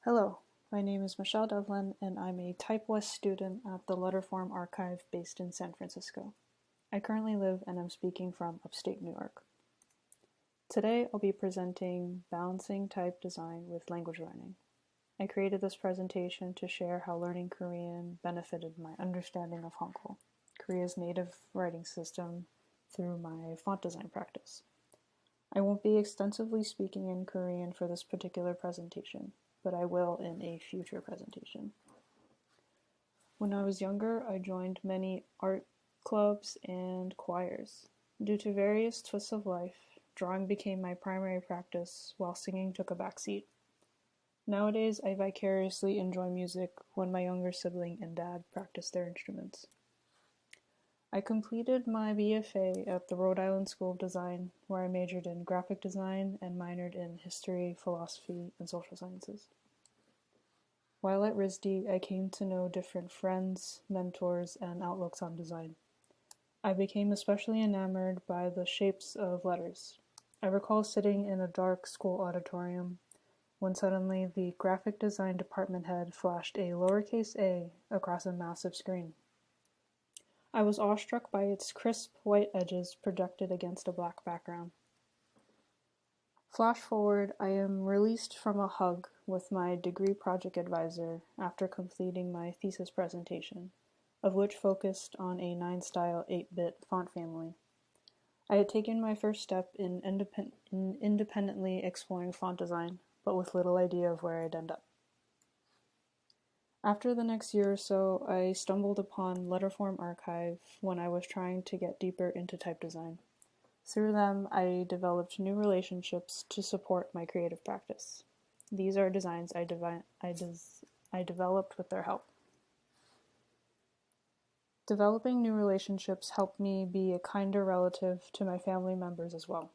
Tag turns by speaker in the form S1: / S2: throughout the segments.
S1: Hello, my name is Michelle Devlin, and I'm a Type West student at the Letterform Archive based in San Francisco. I currently live and am speaking from upstate New York. Today, I'll be presenting Balancing Type Design with Language Learning. I created this presentation to share how learning Korean benefited my understanding of Hangul, Korea's native writing system, through my font design practice. I won't be extensively speaking in Korean for this particular presentation, but I will in a future presentation. When I was younger, I joined many art clubs and choirs. Due to various twists of life, drawing became my primary practice while singing took a backseat. Nowadays, I vicariously enjoy music when my younger sibling and dad practice their instruments. I completed my BFA at the Rhode Island School of Design, where I majored in graphic design and minored in history, philosophy, and social sciences. While at RISD, I came to know different friends, mentors, and outlooks on design. I became especially enamored by the shapes of letters. I recall sitting in a dark school auditorium when suddenly the graphic design department head flashed a lowercase a across a massive screen. I was awestruck by its crisp white edges projected against a black background. Flash forward, I am released from a hug with my degree project advisor after completing my thesis presentation, of which focused on a 9-style 8-bit font family. I had taken my first step in independently exploring font design, but with little idea of where I'd end up. After the next year or so, I stumbled upon Letterform Archive when I was trying to get deeper into type design. Through them, I developed new relationships to support my creative practice. These are designs I developed with their help. Developing new relationships helped me be a kinder relative to my family members as well.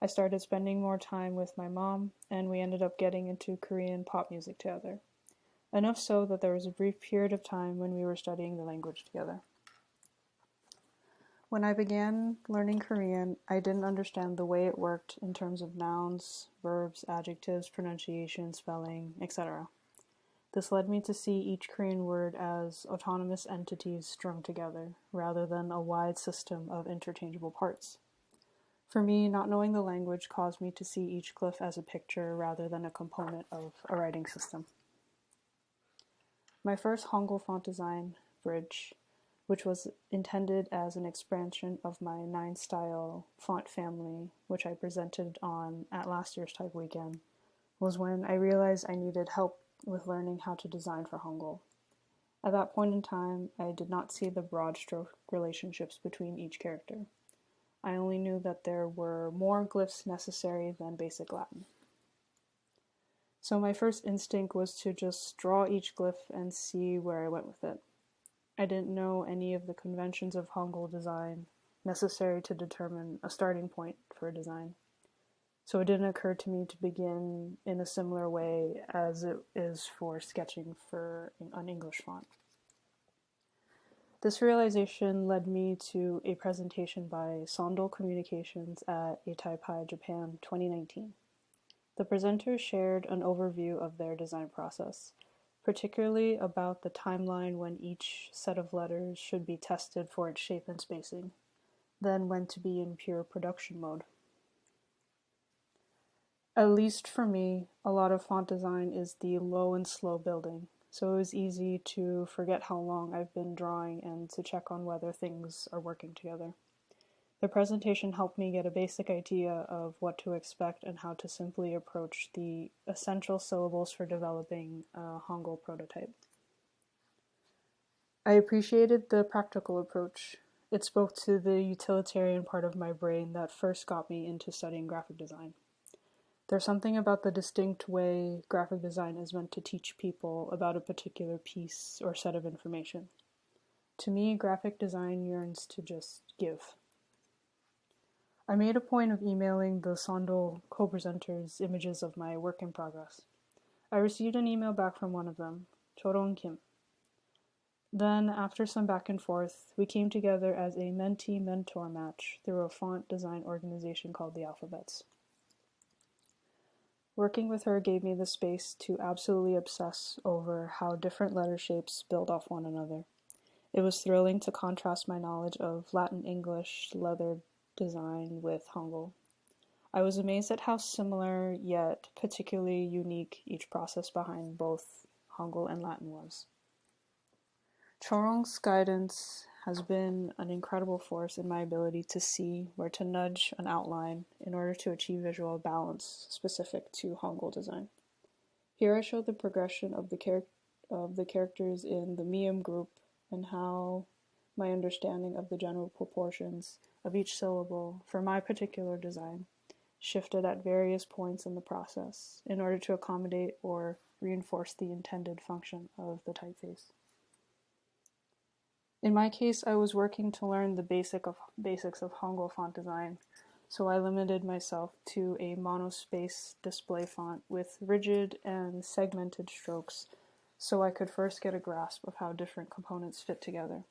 S1: I started spending more time with my mom, and we ended up getting into Korean pop music together. Enough so that there was a brief period of time when we were studying the language together. When I began learning Korean, I didn't understand the way it worked in terms of nouns, verbs, adjectives, pronunciation, spelling, etc. This led me to see each Korean word as autonomous entities strung together, rather than a wide system of interchangeable parts. For me, not knowing the language caused me to see each glyph as a picture rather than a component of a writing system. My first Hangul font design, Bridge, which was intended as an expansion of my 9-style font family, which I presented on at last year's Type Weekend, was when I realized I needed help with learning how to design for Hangul. At that point in time, I did not see the broad stroke relationships between each character. I only knew that there were more glyphs necessary than basic Latin. So my first instinct was to just draw each glyph and see where I went with it. I didn't know any of the conventions of Hangul design necessary to determine a starting point for a design. So it didn't occur to me to begin in a similar way as it is for sketching for an English font. This realization led me to a presentation by Sondol Communications at Itaipai, Japan, 2019. The presenters shared an overview of their design process, particularly about the timeline when each set of letters should be tested for its shape and spacing, then when to be in pure production mode. At least for me, a lot of font design is the low and slow building, so it was easy to forget how long I've been drawing and to check on whether things are working together. The presentation helped me get a basic idea of what to expect and how to simply approach the essential syllables for developing a Hangul prototype. I appreciated the practical approach. It spoke to the utilitarian part of my brain that first got me into studying graphic design. There's something about the distinct way graphic design is meant to teach people about a particular piece or set of information. To me, graphic design yearns to just give. I made a point of emailing the Sondol co-presenters images of my work in progress. I received an email back from one of them, Choro and Kim. Then, after some back and forth, we came together as a mentee-mentor match through a font design organization called the Alphabettes. Working with her gave me the space to absolutely obsess over how different letter shapes build off one another. It was thrilling to contrast my knowledge of Latin English leather design with Hangul. I was amazed at how similar yet particularly unique each process behind both Hangul and Latin was. Chorong's guidance has been an incredible force in my ability to see where to nudge an outline in order to achieve visual balance specific to Hangul design. Here I show the progression of the characters in the Miem group and how my understanding of the general proportions of each syllable for my particular design shifted at various points in the process in order to accommodate or reinforce the intended function of the typeface. In my case, I was working to learn the basics of Hangul font design, so I limited myself to a monospace display font with rigid and segmented strokes so I could first get a grasp of how different components fit together,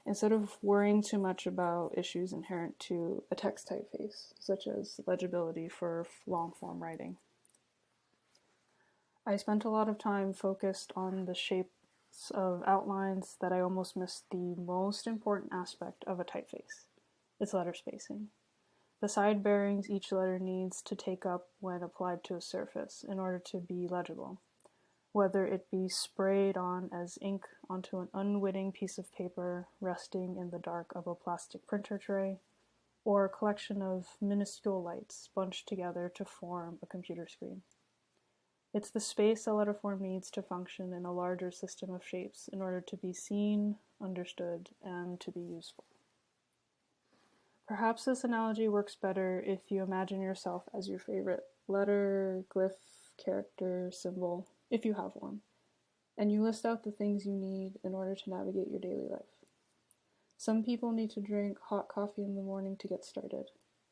S1: instead of worrying too much about issues inherent to a text typeface, such as legibility for long-form writing. I spent a lot of time focused on the shapes of outlines that I almost missed the most important aspect of a typeface, its letter spacing. The side bearings each letter needs to take up when applied to a surface in order to be legible, whether it be sprayed on as ink onto an unwitting piece of paper resting in the dark of a plastic printer tray, or a collection of minuscule lights bunched together to form a computer screen. It's the space a letter form needs to function in a larger system of shapes in order to be seen, understood, and to be useful. Perhaps this analogy works better if you imagine yourself as your favorite letter, glyph, character, symbol, if you have one, and you list out the things you need in order to navigate your daily life. Some people need to drink hot coffee in the morning to get started.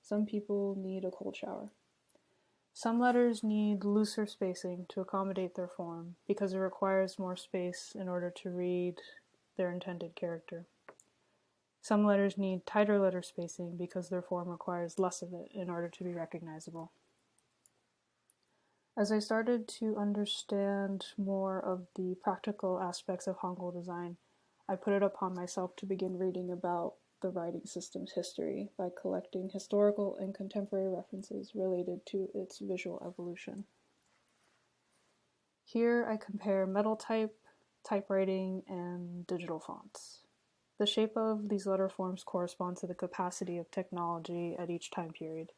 S1: Some people need a cold shower. Some letters need looser spacing to accommodate their form because it requires more space in order to read their intended character. Some letters need tighter letter spacing because their form requires less of it in order to be recognizable. As I started to understand more of the practical aspects of Hangul design, I put it upon myself to begin reading about the writing system's history by collecting historical and contemporary references related to its visual evolution. Here I compare metal type, typewriting, and digital fonts. The shape of these letter forms corresponds to the capacity of technology at each time period.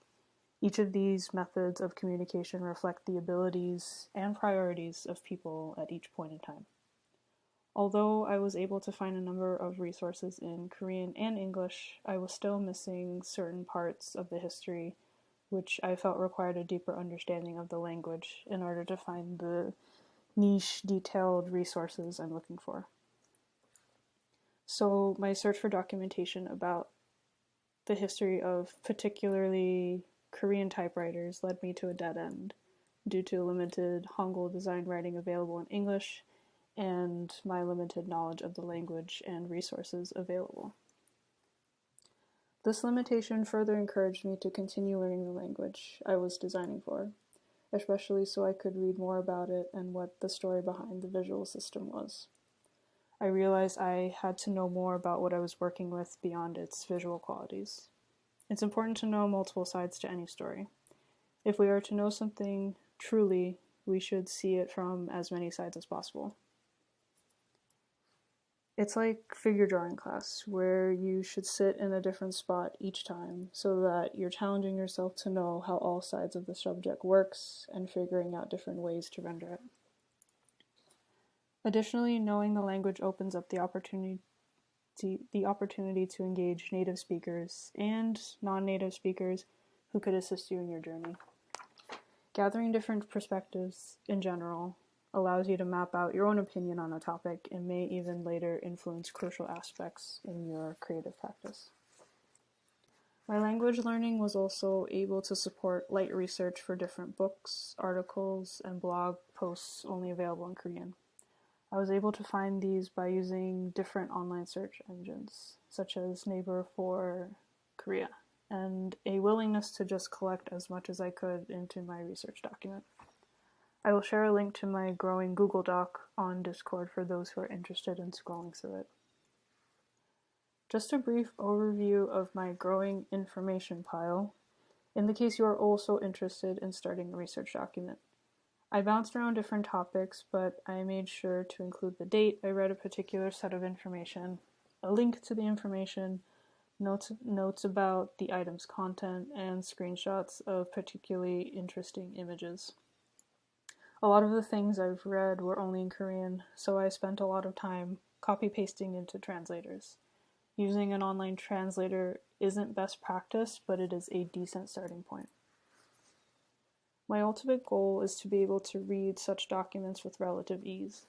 S1: Each of these methods of communication reflect the abilities and priorities of people at each point in time. Although I was able to find a number of resources in Korean and English, I was still missing certain parts of the history which I felt required a deeper understanding of the language in order to find the niche, detailed resources I'm looking for. So my search for documentation about the history of particularly Korean typewriters led me to a dead end due to limited Hangul design writing available in English and my limited knowledge of the language and resources available. This limitation further encouraged me to continue learning the language I was designing for, especially so I could read more about it and what the story behind the visual system was. I realized I had to know more about what I was working with beyond its visual qualities. It's important to know multiple sides to any story. If we are to know something truly, we should see it from as many sides as possible. It's like figure drawing class, where you should sit in a different spot each time so that you're challenging yourself to know how all sides of the subject works and figuring out different ways to render it. Additionally, knowing the language opens up the opportunity to engage native speakers and non-native speakers who could assist you in your journey. Gathering different perspectives in general allows you to map out your own opinion on a topic and may even later influence crucial aspects in your creative practice. My language learning was also able to support light research for different books, articles, and blog posts only available in Korean. I was able to find these by using different online search engines, such as Naver for Korea. and a willingness to just collect as much as I could into my research document. I will share a link to my growing Google Doc on Discord for those who are interested in scrolling through it. Just a brief overview of my growing information pile, in the case you are also interested in starting a research document. I bounced around different topics, but I made sure to include the date I read a particular set of information, a link to the information, notes about the item's content, and screenshots of particularly interesting images. A lot of the things I've read were only in Korean, so I spent a lot of time copy-pasting into translators. Using an online translator isn't best practice, but it is a decent starting point. My ultimate goal is to be able to read such documents with relative ease.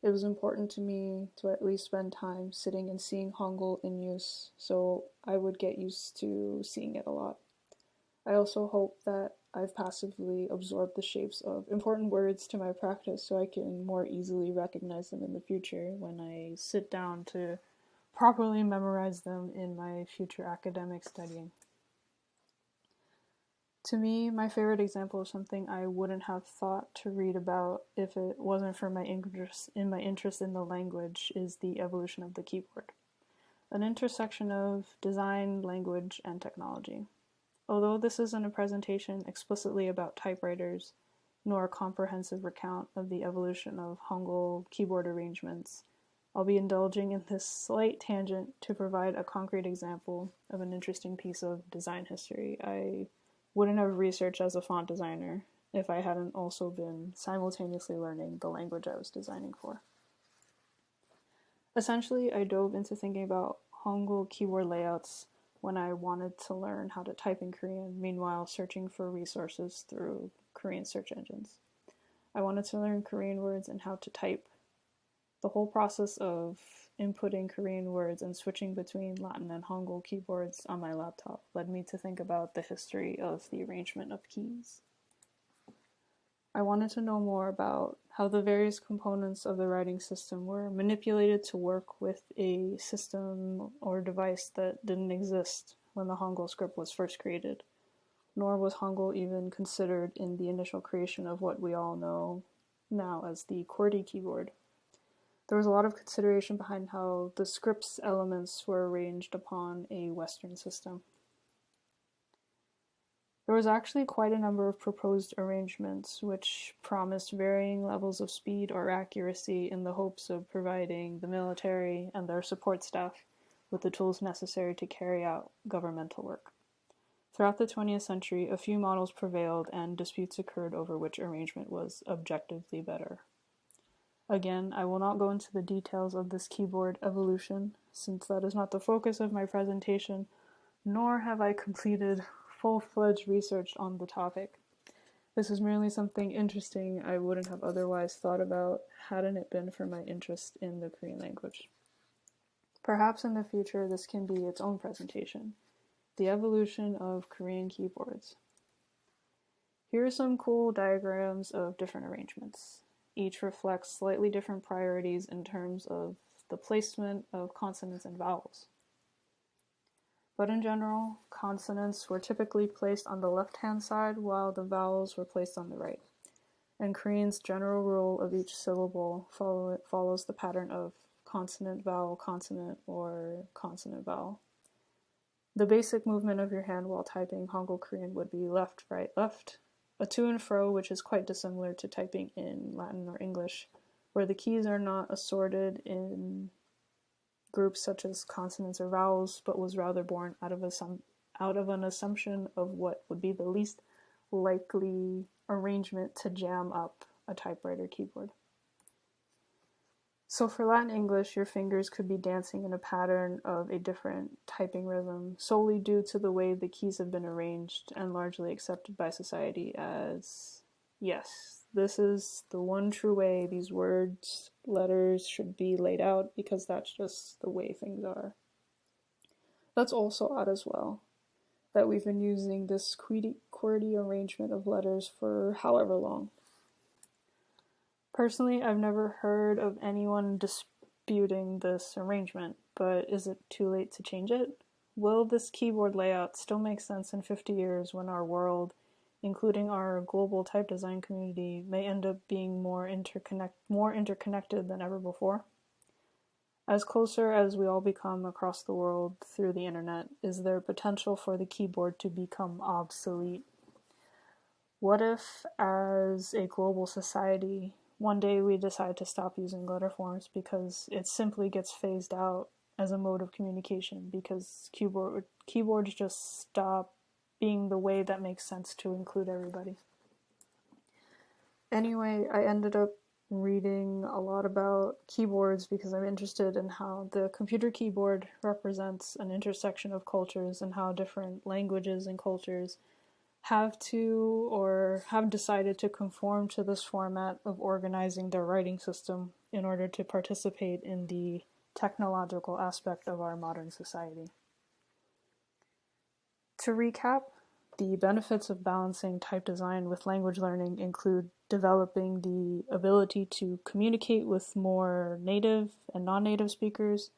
S1: It was important to me to at least spend time sitting and seeing Hangul in use, so I would get used to seeing it a lot. I also hope that I've passively absorbed the shapes of important words to my practice so I can more easily recognize them in the future when I sit down to properly memorize them in my future academic studying. To me, my favorite example of something I wouldn't have thought to read about if it wasn't for my interest in the language is the evolution of the keyboard, an intersection of design, language, and technology. Although this isn't a presentation explicitly about typewriters, nor a comprehensive recount of the evolution of Hangul keyboard arrangements, I'll be indulging in this slight tangent to provide a concrete example of an interesting piece of design history I wouldn't have researched as a font designer if I hadn't also been simultaneously learning the language I was designing for. Essentially, I dove into thinking about Hangul keyboard layouts when I wanted to learn how to type in Korean, meanwhile searching for resources through Korean search engines. I wanted to learn Korean words and how to type. The whole process of inputting Korean words and switching between Latin and Hangul keyboards on my laptop led me to think about the history of the arrangement of keys. I wanted to know more about how the various components of the writing system were manipulated to work with a system or device that didn't exist when the Hangul script was first created, nor was Hangul even considered in the initial creation of what we all know now as the QWERTY keyboard. There was a lot of consideration behind how the script's elements were arranged upon a Western system. There was actually quite a number of proposed arrangements which promised varying levels of speed or accuracy in the hopes of providing the military and their support staff with the tools necessary to carry out governmental work. Throughout the 20th century, a few models prevailed and disputes occurred over which arrangement was objectively better. Again, I will not go into the details of this keyboard evolution, since that is not the focus of my presentation, nor have I completed full-fledged research on the topic. This is merely something interesting I wouldn't have otherwise thought about hadn't it been for my interest in the Korean language. Perhaps in the future this can be its own presentation, the evolution of Korean keyboards. Here are some cool diagrams of different arrangements. Each reflects slightly different priorities in terms of the placement of consonants and vowels. But in general, consonants were typically placed on the left-hand side while the vowels were placed on the right. And Korean's general rule of each syllable follows the pattern of consonant, vowel, consonant, or consonant, vowel. The basic movement of your hand while typing Hangul Korean would be left, right, left, a to and fro, which is quite dissimilar to typing in Latin or English, where the keys are not assorted in groups such as consonants or vowels, but was rather born out of an assumption of what would be the least likely arrangement to jam up a typewriter keyboard. So for Latin English, your fingers could be dancing in a pattern of a different typing rhythm, solely due to the way the keys have been arranged and largely accepted by society as, yes, this is the one true way these words, letters should be laid out because that's just the way things are. That's also odd as well, that we've been using this QWERTY arrangement of letters for however long. Personally, I've never heard of anyone disputing this arrangement, but is it too late to change it? Will this keyboard layout still make sense in 50 years when our world, including our global type design community, may end up being more interconnected than ever before? As closer as we all become across the world through the internet, is there potential for the keyboard to become obsolete? What if, as a global society, one day we decide to stop using letter forms because it simply gets phased out as a mode of communication because keyboards just stop being the way that makes sense to include everybody? Anyway, I ended up reading a lot about keyboards because I'm interested in how the computer keyboard represents an intersection of cultures and how different languages and cultures have to or have decided to conform to this format of organizing their writing system in order to participate in the technological aspect of our modern society. To recap, the benefits of balancing type design with language learning include developing the ability to communicate with more native and non-native speakers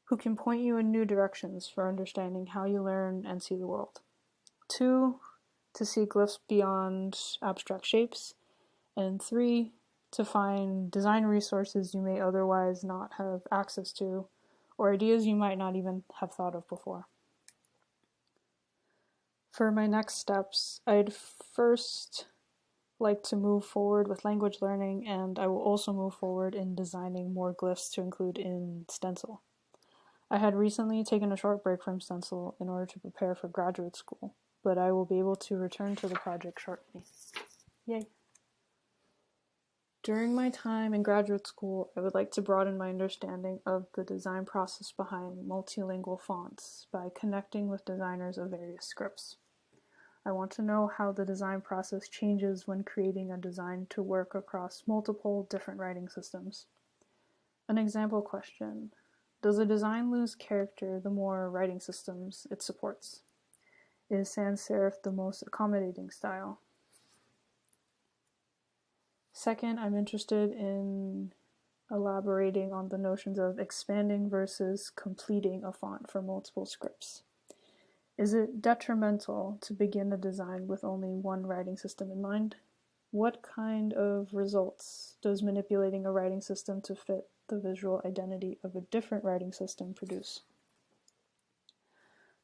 S1: who can point you in new directions for understanding how you learn and see the world. 2, to see glyphs beyond abstract shapes. And 3, to find design resources you may otherwise not have access to, or ideas you might not even have thought of before. For my next steps, I'd first like to move forward with language learning, and I will also move forward in designing more glyphs to include in Stencil. I had recently taken a short break from Stencil in order to prepare for graduate school, but I will be able to return to the project shortly. Yay! During my time in graduate school, I would like to broaden my understanding of the design process behind multilingual fonts by connecting with designers of various scripts. I want to know how the design process changes when creating a design to work across multiple different writing systems. An example question: does a design lose character the more writing systems it supports? Is sans serif the most accommodating style? Second, I'm interested in elaborating on the notions of expanding versus completing a font for multiple scripts. Is it detrimental to begin a design with only one writing system in mind? What kind of results does manipulating a writing system to fit the visual identity of a different writing system produce?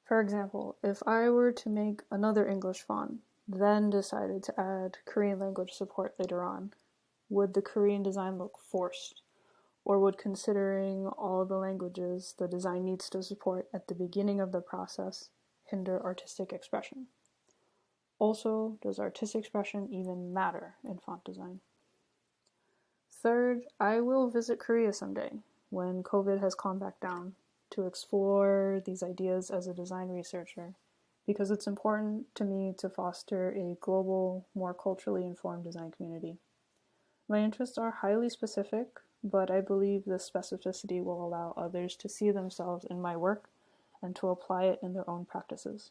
S1: For example, if I were to make another English font, then decided to add Korean language support later on, would the Korean design look forced? Or would considering all the languages the design needs to support at the beginning of the process hinder artistic expression? Also, does artistic expression even matter in font design? Third, I will visit Korea someday, when COVID has calmed back down, to explore these ideas as a design researcher, because it's important to me to foster a global, more culturally informed design community. My interests are highly specific, but I believe this specificity will allow others to see themselves in my work and to apply it in their own practices.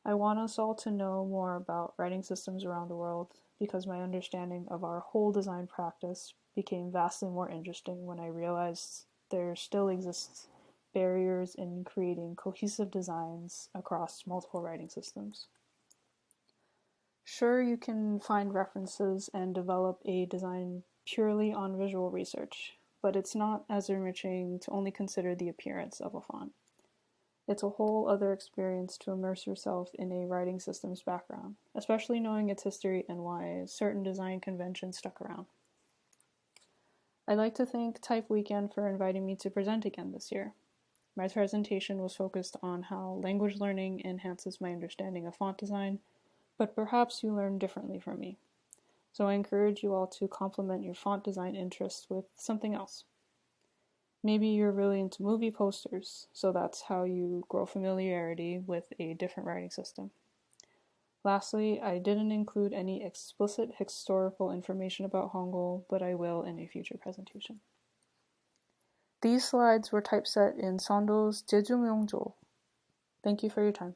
S1: I want us all to know more about writing systems around the world because my understanding of our whole design practice became vastly more interesting when I realized there still exists barriers in creating cohesive designs across multiple writing systems. Sure, you can find references and develop a design purely on visual research, but it's not as enriching to only consider the appearance of a font. It's a whole other experience to immerse yourself in a writing system's background, especially knowing its history and why certain design conventions stuck around. I'd like to thank Type Weekend for inviting me to present again this year. My presentation was focused on how language learning enhances my understanding of font design, but perhaps you learn differently from me. So I encourage you all to complement your font design interests with something else. Maybe you're really into movie posters, so that's how you grow familiarity with a different writing system. Lastly, I didn't include any explicit historical information about Hangul, but I will in a future presentation. These slides were typeset in Sando's Jeju Myongjo. Thank you for your time.